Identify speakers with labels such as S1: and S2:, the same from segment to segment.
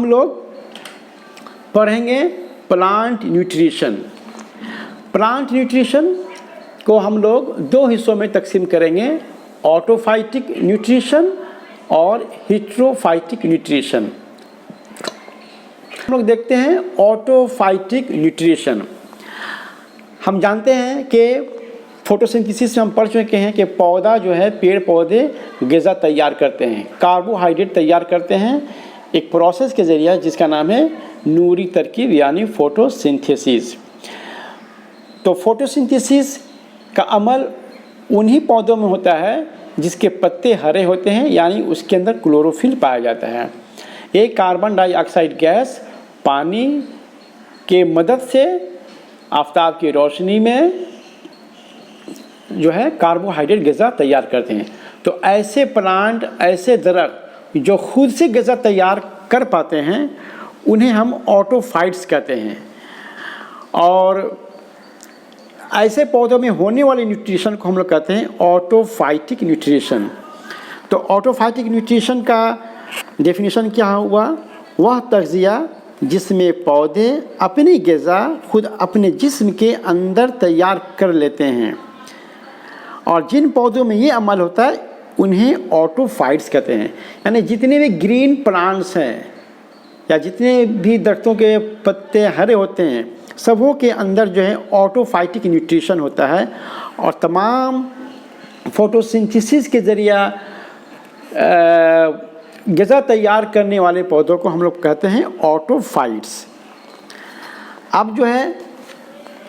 S1: लोग पढ़ेंगे plant nutrition. Plant nutrition को हम लोग दो हिस्सों में तकसीम करेंगे, ऑटोफाइटिक न्यूट्रिशन और हेटेरोफाइटिक न्यूट्रिशन। हम लोग देखते हैं ऑटोफाइटिक न्यूट्रिशन। हम जानते हैं कि फोटोसिंथेसिस में हम पढ़ चुके हैं कि पौधा जो है, पेड़ पौधे ग़िज़ा तैयार करते हैं, कार्बोहाइड्रेट तैयार करते हैं एक प्रोसेस के ज़रिए जिसका नाम है नूरी तरकीब यानी फोटोसिंथेसिस। तो फोटोसिंथेसिस का अमल उन्हीं पौधों में होता है जिसके पत्ते हरे होते हैं, यानी उसके अंदर क्लोरोफिल पाया जाता है। ये कार्बन डाइऑक्साइड गैस पानी के मदद से आफ्ताब की रोशनी में जो है कार्बोहाइड्रेट ग़िज़ा तैयार करते हैं। तो ऐसे प्लांट, ऐसे दरख्त जो खुद से ग़िज़ा तैयार कर पाते हैं उन्हें हम ऑटोफाइट्स कहते हैं। और ऐसे पौधों में होने वाले न्यूट्रिशन को हम लोग कहते हैं ऑटोफाइटिक न्यूट्रिशन। तो ऑटोफाइटिक न्यूट्रिशन का डेफिनेशन क्या हुआ? वह तग़ज़िया जिसमें पौधे अपनी ग़िज़ा खुद अपने जिस्म के अंदर तैयार कर लेते हैं, और जिन पौधों में ये अमल होता है उन्हें ऑटोफाइट्स कहते हैं। यानी जितने भी ग्रीन प्लांट्स हैं या जितने भी दरख्तों के पत्ते हरे होते हैं, सबों के अंदर जो है ऑटोफाइटिक न्यूट्रिशन होता है। और तमाम फोटोसिंथेसिस के ज़रिया ग़िज़ा तैयार करने वाले पौधों को हम लोग कहते हैं ऑटोफाइट्स। अब जो है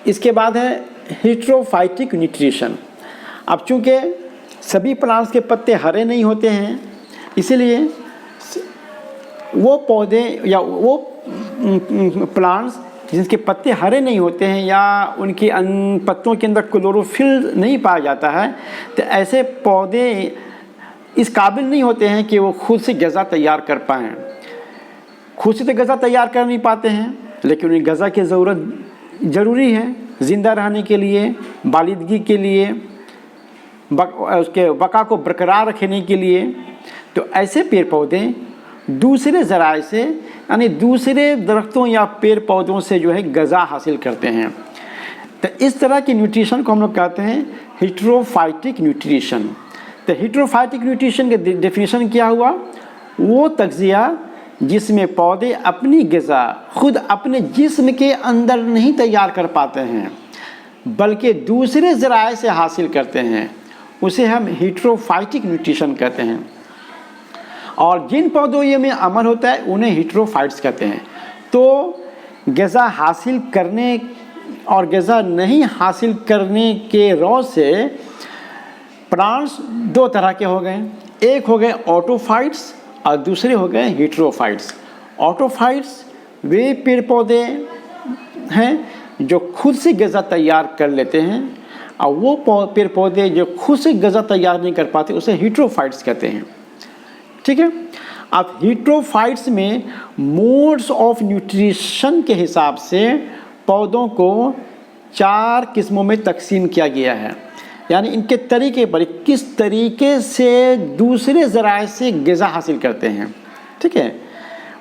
S1: इसके बाद है हेटेरोफाइटिक न्यूट्रिशन। अब चूँकि सभी प्लांट्स के पत्ते हरे नहीं होते हैं, इसीलिए वो पौधे या वो प्लांट्स जिनके पत्ते हरे नहीं होते हैं या उनके पत्तों के अंदर क्लोरोफिल नहीं पाया जाता है, तो ऐसे पौधे इस काबिल नहीं होते हैं कि वो खुद से ग़िज़ा तैयार कर पाएँ। खुद से तो ग़िज़ा तैयार कर नहीं पाते हैं, लेकिन उन्हें ग़िज़ा की ज़रूरत ज़रूरी है ज़िंदा रहने के लिए, बालिदगी के लिए, उसके बका को बरकरार रखने के लिए। तो ऐसे पेड़ पौधे दूसरे ज़राए से यानी दूसरे दरख्तों या पेड़ पौधों से जो है ग़िज़ा हासिल करते हैं। तो इस तरह की न्यूट्रिशन को हम लोग कहते हैं हेटेरोफाइटिक न्यूट्रिशन। तो हेटेरोफाइटिक न्यूट्रिशन का डेफिनेशन क्या हुआ? वो तग़ज़िया जिसमें पौधे अपनी ग़िज़ा खुद अपने जिस्म के अंदर नहीं तैयार कर पाते हैं बल्कि दूसरे ज़राए से हासिल करते हैं, उसे हम हेटेरोफाइटिक न्यूट्रिशन कहते हैं। और जिन पौधों ये में अमल होता है उन्हें हेटेरोफाइट्स कहते हैं। तो ग़िज़ा हासिल करने और ग़िज़ा नहीं हासिल करने के रौज से प्लांट्स दो तरह के हो गए, एक हो गए ऑटोफाइट्स और दूसरे हो गए हेटेरोफाइट्स। ऑटोफाइट्स वे पेड़ पौधे हैं जो खुद से ग़िज़ा तैयार कर लेते हैं, और वो पेड़ पौधे जो खुद से ग़िज़ा तैयार नहीं कर पाते उसे हेटेरोफाइट्स कहते हैं। ठीक है। अब हेटेरोफाइट्स में मोड्स ऑफ न्यूट्रिशन के हिसाब से पौधों को 4 किस्मों में तकसीम किया गया है, यानी इनके तरीके पर किस तरीके से दूसरे ज़राए से ग़िज़ा हासिल करते हैं। ठीक है,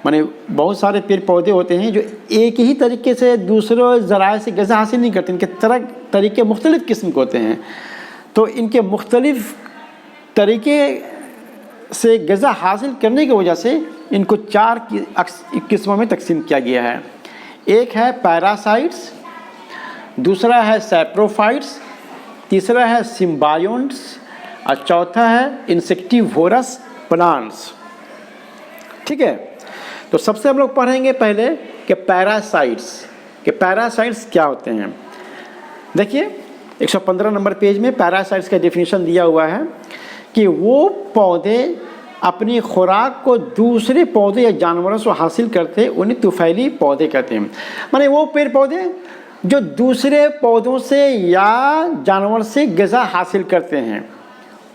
S1: माने बहुत सारे पेड़ पौधे होते हैं जो एक ही तरीके से दूसरे ज़राए से ग़िज़ा हासिल नहीं करते, इनके तरीके मुख्तलिफ़ किस्म के होते हैं। तो इनके मुख्तलिफ़ तरीके से ग़िज़ा हासिल करने की वजह से इनको 4 किस्मों में तकसीम किया गया है। एक है पैरासाइट्स, दूसरा है सैप्रोफाइट्स, तीसरा है सिम्बायोन्ट्स और चौथा है इंसेक्टिवोरस प्लांट्स। ठीक है, तो सबसे हम लोग पढ़ेंगे पहले कि पैरासाइट्स क्या होते हैं। देखिए 115 नंबर पेज में पैरासाइट्स का डेफिनेशन दिया हुआ है कि वो पौधे अपनी खुराक को दूसरे पौधे या जानवरों से हासिल करते हैं, उन्हें तुफैली पौधे कहते हैं। माने वो पेड़ पौधे जो दूसरे पौधों से या जानवर से ग़िज़ा हासिल करते हैं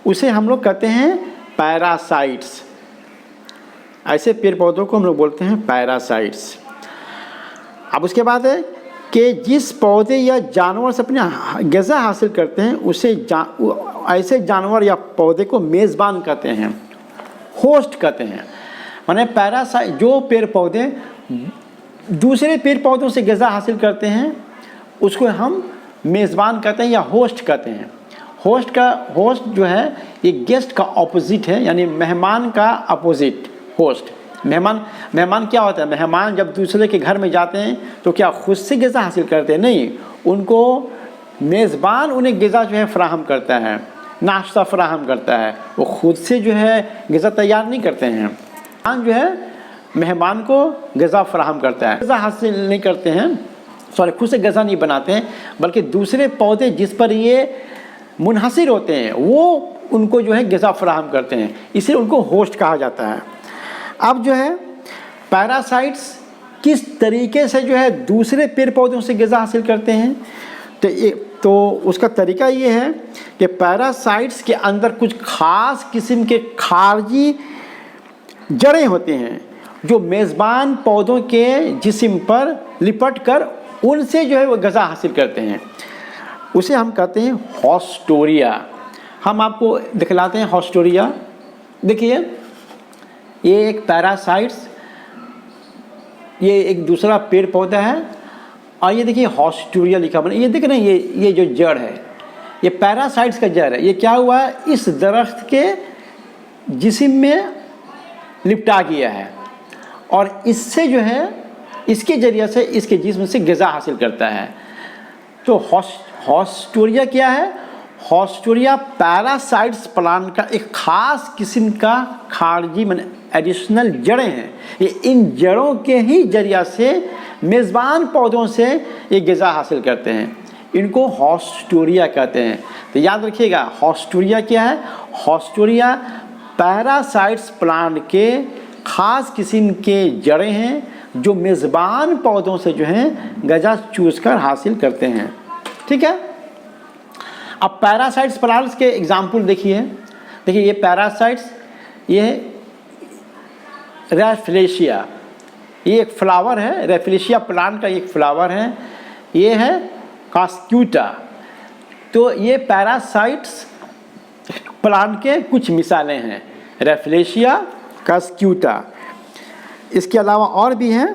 S1: उसे हम लोग कहते हैं पैरासाइट्स। ऐसे पेड़ पौधों को हम लोग बोलते हैं पैरासाइट्स। अब उसके बाद है कि जिस पौधे या जानवर से अपने ग़िज़ा हासिल करते हैं उसे ऐसे जानवर या पौधे को मेज़बान कहते हैं, होस्ट कहते हैं। माने पैरासाइट जो पेड़ पौधे दूसरे पेड़ पौधों से ग़िज़ा हासिल करते हैं उसको हम मेज़बान कहते हैं या होस्ट कहते हैं। होस्ट जो है ये गेस्ट का ऑपोजिट है, यानी मेहमान का अपोजिट होस्ट। मेहमान क्या होता है? मेहमान जब दूसरे के घर में जाते हैं तो क्या खुद से ग़िज़ा हासिल करते हैं? नहीं, उनको मेज़बान उन्हें ग़िज़ा जो है फ़राहम करता है, नाश्ता फ़राहम करता है। वो खुद से जो है ग़िज़ा तैयार नहीं करते हैं। मेहमान जो है मेहमान को ग़िज़ा फ़राहम करता है, ग़िज़ा हासिल नहीं करते हैं, खुद से ग़िज़ा नहीं बनाते हैं, बल्कि दूसरे पौधे जिस पर ये मुनहसिर होते हैं वो उनको जो है ग़िज़ा फ़राहम करते हैं, इसलिए उनको होस्ट कहा जाता है। अब जो है पैरासाइट्स किस तरीके से जो है दूसरे पेड़ पौधों से ग़िज़ा हासिल करते हैं, तो उसका तरीका ये है कि पैरासाइट्स के अंदर कुछ ख़ास किस्म के खारजी जड़ें होती हैं जो मेज़बान पौधों के जिस्म पर लिपट कर उनसे जो है वो ग़िज़ा हासिल करते हैं। उसे हम कहते हैं हॉस्टोरिया। हम आपको दिखलाते हैं हॉस्टोरिया। देखिए ये एक पैरासाइट्स, ये एक दूसरा पेड़ पौधा है, और ये देखिए हॉस्टोरिया लिखा बना। ये देख रहे हैं, ये जो जड़ है ये पैरासाइट्स का जड़ है। ये क्या हुआ है, इस दरख्त के जिस्म में लिपटा गया है और इससे जो है इसके ज़रिए से इसके जिस्म से ग़िज़ा हासिल करता है। तो हॉस्टोरिया क्या है? हॉस्टोरिया पैरासाइट्स प्लांट का एक ख़ास किस्म का खारजी माने एडिशनल जड़ें हैं। ये इन जड़ों के ही ज़रिए से मेज़बान पौधों से ये ग़िज़ा हासिल करते हैं। इनको हॉस्टोरिया कहते हैं। तो याद रखिएगा हॉस्टोरिया क्या है? हॉस्टोरिया पैरासाइट्स प्लांट के ख़ास किस्म के जड़ें हैं जो मेज़बान पौधों से जो है ग़िज़ा चूस कर हासिल करते हैं। ठीक है। अब पैरासाइट्स प्लांट्स के एग्जाम्पल देखिए ये पैरासाइट्स, ये रेफलेशिया, ये एक फ्लावर है, रेफलेशिया प्लांट का एक फ्लावर है। ये है कास्क्यूटा। तो ये पैरासाइट्स प्लांट के कुछ मिसालें हैं, रेफलेशिया, कास्क्यूटा। इसके अलावा और भी हैं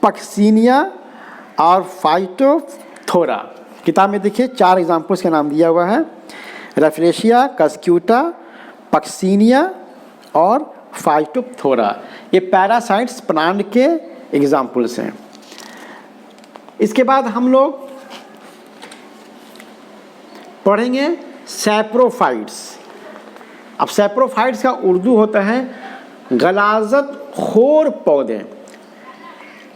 S1: पक्सीनिया और फाइटोथोरा। किताब में देखिए 4 एग्जाम्पल्स का नाम दिया हुआ है, रेफलेशिया, कास्क्यूटा, पक्सीनिया और फाइटोथोरा। ये पैरासाइट्स प्लांट के एग्जाम्पल्स हैं। इसके बाद हम लोग पढ़ेंगे सैप्रोफाइट्स। अब सैप्रोफाइट्स का उर्दू होता है गलाज़त खोर पौधे।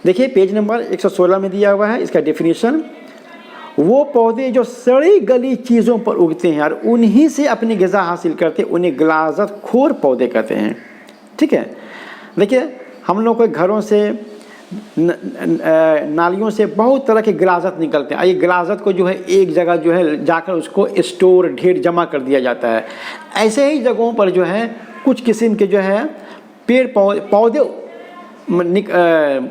S1: देखिए पेज नंबर 116 में दिया हुआ है इसका डेफिनेशन। वो पौधे जो सड़ी गली चीज़ों पर उगते हैं और उन्हीं से अपनी ग़िज़ा हासिल करते हैं, उन्हें गलाज़त खोर पौधे कहते हैं। ठीक है। देखिए हम लोग के घरों से नालियों से बहुत तरह के ग़िलाज़त निकलते हैं। ये ग़िलाज़त को जो है एक जगह जो है जाकर उसको स्टोर ढेर जमा कर दिया जाता है। ऐसे ही जगहों पर जो है कुछ किस्म के जो है पेड़ पौधे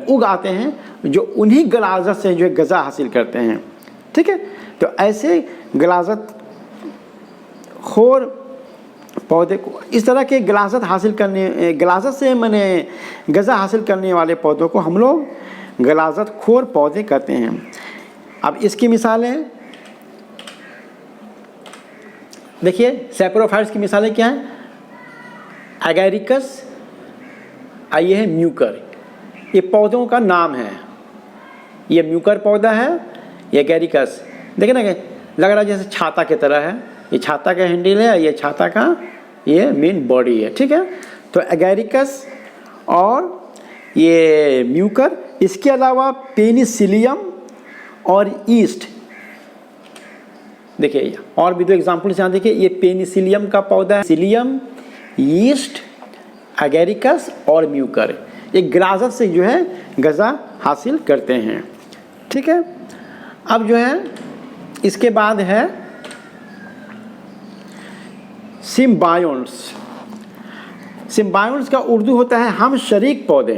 S1: उग आते हैं जो उन्हीं ग़िलाज़त से जो है ग़िज़ा हासिल करते हैं। ठीक है। तो ऐसे ग़िलाज़त खोर पौधे को, इस तरह के ग़िलाज़त से माने ग़िज़ा हासिल करने वाले पौधों को हम लोग ग़िलाज़त खोर पौधे कहते हैं। अब इसकी मिसालें देखिए, सैप्रोफाइट्स की मिसालें क्या हैं? एगैरिकस, ये है म्यूकर। ये पौधों का नाम है। ये म्यूकर पौधा है, ये एगैरिकस। देखिए ना लग रहा है जैसे छाता की तरह है। ये छाता का हैंडल है, ये छाता का ये मेन बॉडी है। ठीक है। तो एगैरिकस और ये म्यूकर। इसके अलावा पेनिसिलियम और ईस्ट। देखिए और भी 2 एग्जाम्पल्स यहाँ देखिए। ये पेनिसिलियम का पौधा है, सिलियम, ईस्ट, एगैरिकस और म्यूकर। ये ग़िलाज़त से जो है ग़िज़ा हासिल करते हैं। ठीक है। अब जो है इसके बाद है सिम्बायोन्ट्स। सिम्बायोन्ट्स का उर्दू होता है हम शरीक पौधे।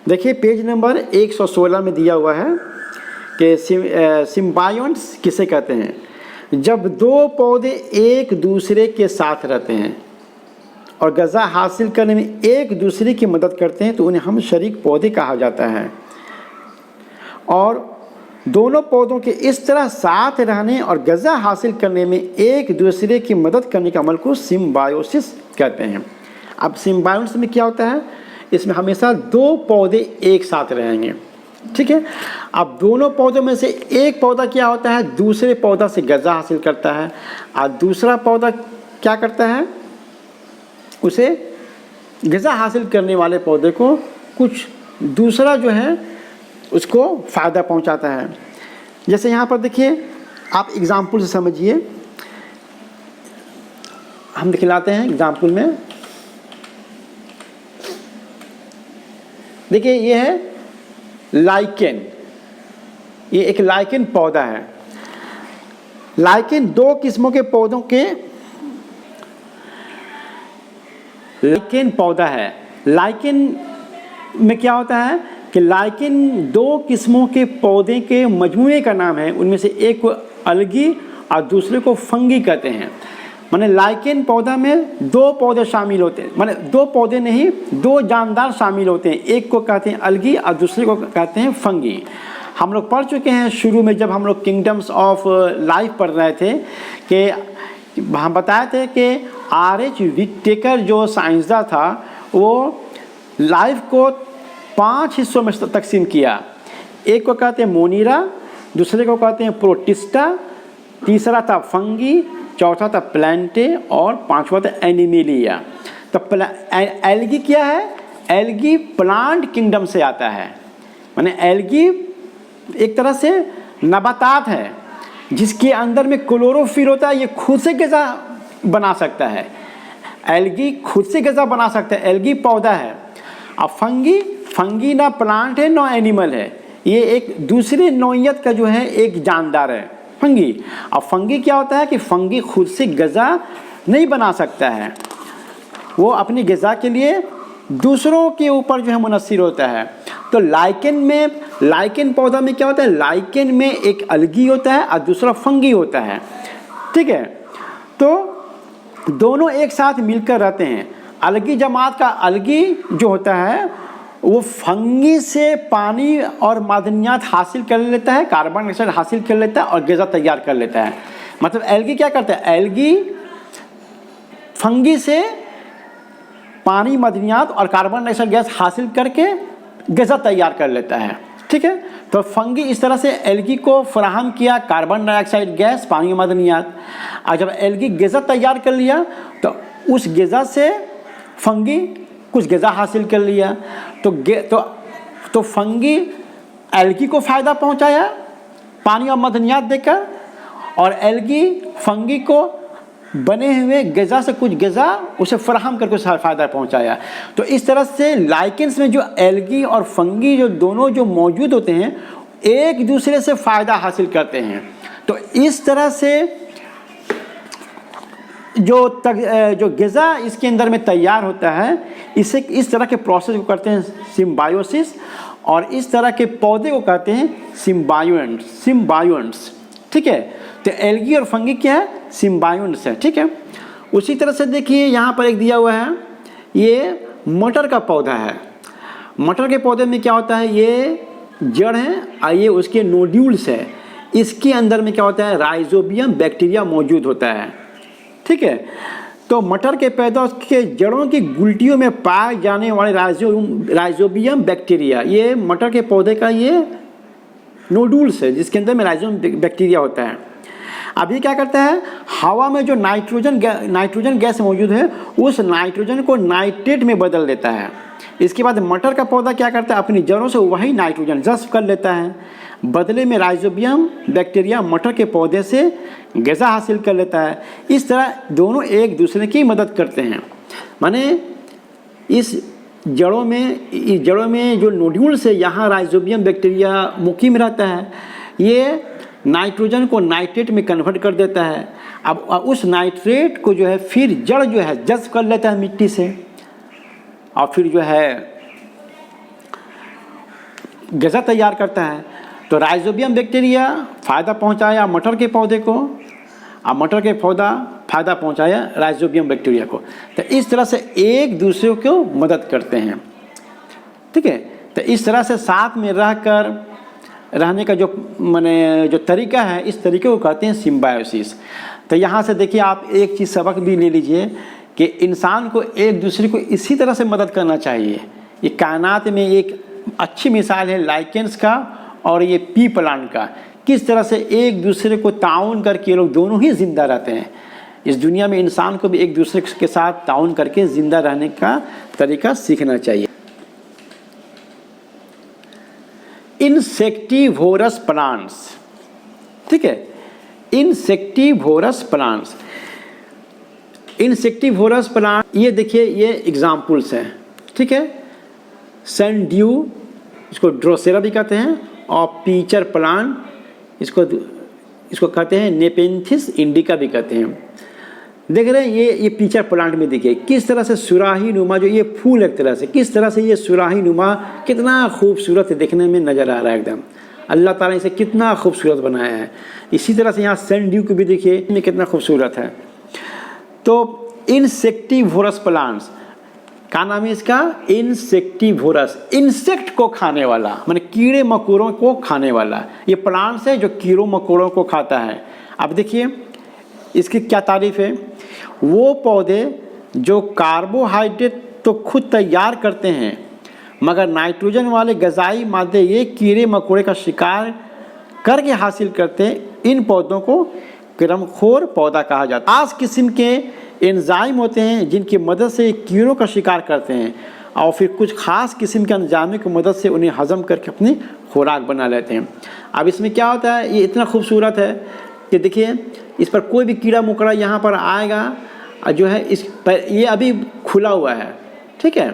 S1: देखिए पेज नंबर 116 में दिया हुआ है कि सिम्बायोन्ट्स किसे कहते हैं? जब 2 पौधे एक दूसरे के साथ रहते हैं और ग़िज़ा हासिल करने में एक दूसरे की मदद करते हैं तो उन्हें हम शरीक पौधे कहा जाता है। और दोनों पौधों के इस तरह साथ रहने और ग़िज़ा हासिल करने में एक दूसरे की मदद करने के अमल को सिम्बायोसिस कहते हैं। अब सिम्बायोसिस में क्या होता है, इसमें हमेशा दो पौधे एक साथ रहेंगे, ठीक है। अब दोनों पौधों में से एक पौधा क्या होता है, दूसरे पौधा से ग़िज़ा हासिल करता है और दूसरा पौधा क्या करता है, उसे ग़िज़ा हासिल करने वाले पौधे को कुछ दूसरा जो है उसको फ़ायदा पहुंचाता है। जैसे यहाँ पर देखिए, आप एग्ज़ाम्पल से समझिए, हम दिखलाते हैं एग्ज़ाम्पल में। देखिए ये है लाइकेन, ये एक लाइकेन पौधा है। लाइकेन दो किस्मों के पौधों के लाइकेन पौधा है। लाइकेन में क्या होता है कि लाइकेन दो किस्मों के पौधे के मजमूए का नाम है। उनमें से एक को अलगी और दूसरे को फंगी कहते हैं। माने लाइकेन पौधा में दो पौधे शामिल होते हैं, माने दो पौधे नहीं, दो जानदार शामिल होते हैं। एक को कहते हैं अलगी और दूसरे को कहते हैं फंगी। हम लोग पढ़ चुके हैं शुरू में जब हम लोग किंगडम्स ऑफ लाइफ पढ़ रहे थे कि हम बताए थे कि R.H. विटेकर जो साइंसदान था वो लाइफ को 5 हिस्सों में तकसीम किया। एक को कहते हैं मोनीरा, दूसरे को कहते हैं प्रोटिस्टा, तीसरा था फंगी, चौथा था प्लांटे और पांचवा था एनिमेलिया। तो एल्गी क्या है, एल्गी प्लांट किंगडम से आता है। माने एल्गी एक तरह से नबातात है जिसके अंदर में क्लोरोफिल होता है। ये खुद से ग़िज़ा बना सकता है, एल्गी खुद से ग़िज़ा बना सकता है, एल्गी पौधा है। अब फंगी ना प्लांट है ना एनिमल है, ये एक दूसरे नौइयत का जो है एक जानदार है फंगी। अब फंगी क्या होता है कि फंगी खुद से ग़िज़ा नहीं बना सकता है, वो अपनी ग़िज़ा के लिए दूसरों के ऊपर जो है मुनस्सिर होता है। तो लाइकेन पौधा में क्या होता है, लाइकेन में एक अलगी होता है और दूसरा फंगी होता है, ठीक है। तो दोनों एक साथ मिलकर रहते हैं। अलगी जमात का अलगी जो होता है वो फंगी से पानी और मादनियात हासिल कर लेता है, कार्बन डाइऑक्साइड हासिल कर लेता है और ग़िज़ा तैयार कर लेता है। मतलब एल्गी क्या करता है, एल्गी फंगी से पानी, मादनियात और कार्बन डाइऑक्साइड गैस हासिल करके ग़िज़ा तैयार कर लेता है, ठीक है। तो फंगी इस तरह से एल्गी को फराहम किया कार्बन डाइऑक्साइड गैस, पानी, मादनियात। और जब एल्गी ग़िज़ा तैयार कर लिया तो उस ग़िज़ा से फंगी कुछ ग़िज़ा हासिल कर लिया। तो फंगी एल्गी को फ़ायदा पहुंचाया पानी और मादनियात देकर, और एल्गी फंगी को बने हुए ग़िज़ा से कुछ ग़िज़ा उसे फराहम करके उसे फ़ायदा पहुंचाया। तो इस तरह से लाइकेन्स में जो एल्गी और फंगी जो दोनों जो मौजूद होते हैं एक दूसरे से फ़ायदा हासिल करते हैं। तो इस तरह से जो ग़िज़ा इसके अंदर में तैयार होता है, इसे इस तरह के प्रोसेस को करते हैं सिम्बायोसिस, और इस तरह के पौधे को कहते हैं सिम्बायोन्ट्स, ठीक है। तो एल्गी और फंगी क्या है, सिम्बायोन्ट्स है, ठीक है। उसी तरह से देखिए यहाँ पर एक दिया हुआ है, ये मटर का पौधा है। मटर के पौधे में क्या होता है, ये जड़ है और ये उसके नोड्यूल्स है। इसके अंदर में क्या होता है, राइजोबियम बैक्टीरिया मौजूद होता है, ठीक है। तो मटर के पौधों के जड़ों की गुलटियों में पाए जाने वाले राइजोबियम बैक्टीरिया, ये मटर के पौधे का ये नोडुल्स है जिसके अंदर में राइजोबियम बैक्टीरिया होता है। अब ये क्या करता है, हवा में जो नाइट्रोजन गैस मौजूद है उस नाइट्रोजन को नाइट्रेट में बदल देता है। इसके बाद मटर का पौधा क्या करता है, अपनी जड़ों से वही नाइट्रोजन जज़्ब कर लेता है, बदले में राइजोबियम बैक्टीरिया मटर के पौधे से ग़िज़ा हासिल कर लेता है। इस तरह दोनों एक दूसरे की मदद करते हैं। माने इस जड़ों में जो नोड्यूल्स है, यहाँ राइजोबियम बैक्टीरिया मुकीम रहता है, ये नाइट्रोजन को नाइट्रेट में कन्वर्ट कर देता है। अब उस नाइट्रेट को जो है फिर जड़ जो है जज़्ब कर लेता है मिट्टी से, और फिर जो है ग़िज़ा तैयार करता है। तो राइजोबियम बैक्टीरिया फ़ायदा पहुंचाया मटर के पौधे को, और मटर के पौधा फ़ायदा पहुंचाया राइजोबियम बैक्टीरिया को। तो इस तरह से एक दूसरे को मदद करते हैं, ठीक है। तो इस तरह से साथ में रहने का जो माने जो तरीका है, इस तरीके को कहते हैं सिम्बायोसिस। तो यहाँ से देखिए आप एक चीज़ सबक भी ले लीजिए कि इंसान को एक दूसरे को इसी तरह से मदद करना चाहिए। ये कायनात में एक अच्छी मिसाल है लाइकेंस का और ये पी प्लांट का, किस तरह से एक दूसरे को ताउन करके ये लोग दोनों ही जिंदा रहते हैं। इस दुनिया में इंसान को भी एक दूसरे के साथ ताउन करके जिंदा रहने का तरीका सीखना चाहिए। इंसेक्टिवोरस प्लांट्स, ठीक है, इंसेक्टिवोरस प्लांट्स। इंसेक्टिवोरस प्लांट ये देखिए ये एग्जाम्पल्स हैं, ठीक है। सनड्यू, इसको ड्रोसेरा भी कहते हैं, और पीचर प्लांट, इसको कहते हैं नेपेंथिस इंडिका भी कहते हैं। देख रहे हैं ये पीचर प्लांट में देखिए किस तरह से सुराही नुमा, जो ये फूल एक तरह से किस तरह से ये सुराही नुमा कितना खूबसूरत देखने में नज़र आ रहा है एकदम। अल्लाह ताला इसे कितना खूबसूरत बनाया है। इसी तरह से यहाँ सनड्यू को भी देखिए में कितना खूबसूरत है। तो इंसेक्टिवोरस प्लांट्स का नाम है इसका इंसेक्टिवोरस, इंसेक्ट को खाने वाला, माने कीड़े मकोड़ों को खाने वाला ये प्लांट्स है जो कीड़ों मकोड़ों को खाता है। अब देखिए इसकी क्या तारीफ है, वो पौधे जो कार्बोहाइड्रेट तो खुद तैयार करते हैं मगर नाइट्रोजन वाले ग़िज़ाई मादे ये कीड़े मकोड़े का शिकार करके हासिल करते हैं, इन पौधों को कीड़मखोर पौधा कहा जाता है। खास किस्म के एंजाइम होते हैं जिनकी मदद से कीड़ों का शिकार करते हैं और फिर कुछ खास किस्म के एंजाइमों की मदद से उन्हें हजम करके अपनी खुराक बना लेते हैं। अब इसमें क्या होता है, ये इतना खूबसूरत है कि देखिए इस पर कोई भी कीड़ा मकोड़ा यहाँ पर आएगा जो है इस पर, ये अभी खुला हुआ है, ठीक है,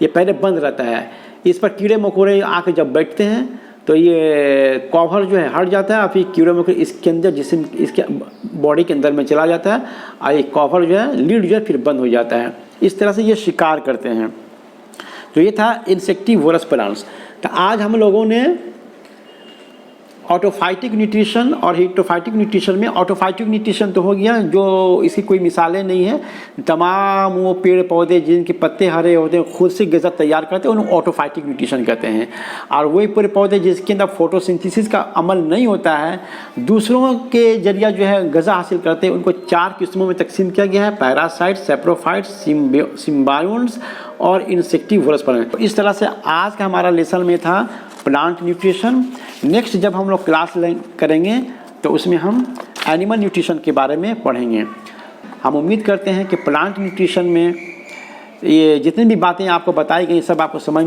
S1: ये पहले बंद रहता है। इस पर कीड़े मकोड़े आके जब बैठते हैं तो ये कवर जो है हट जाता है और फिर कीड़े मकोड़े इसके अंदर जिस्म इसके बॉडी के अंदर में चला जाता है और ये कवर जो है लीड जो है फिर बंद हो जाता है। इस तरह से ये शिकार करते हैं। तो ये था इंसेक्टिवोरस प्लांट्स। तो आज हम लोगों ने ऑटोफाइटिक न्यूट्रिशन और हीटोफाइटिक न्यूट्रिशन में, ऑटोफाइटिक न्यूट्रिशन तो हो गया जो इसकी कोई मिसालें नहीं है, तमाम वो पेड़ पौधे जिनके पत्ते हरे होते हैं खुद से ग़िज़ा तैयार करते हैं उन्हें ऑटोफाइटिक न्यूट्रिशन कहते हैं। और वही पेड़ पौधे जिसके अंदर फोटोसिंथेसिस का अमल नहीं होता है, दूसरों के जरिया जो है ग़िज़ा हासिल करते हैं, उनको 4 किस्मों में तकसीम किया गया है, पैरासाइट, सेप्रोफाइट, सिम्बायोन्ट्स और इंसेक्टिवोरस प्लांट। इस तरह से आज का हमारा लेसन में था प्लांट न्यूट्रिशन। नेक्स्ट जब हम लोग क्लास करेंगे तो उसमें हम एनिमल न्यूट्रिशन के बारे में पढ़ेंगे। हम उम्मीद करते हैं कि प्लांट न्यूट्रिशन में ये जितनी भी बातें आपको बताई गई सब आपको समझ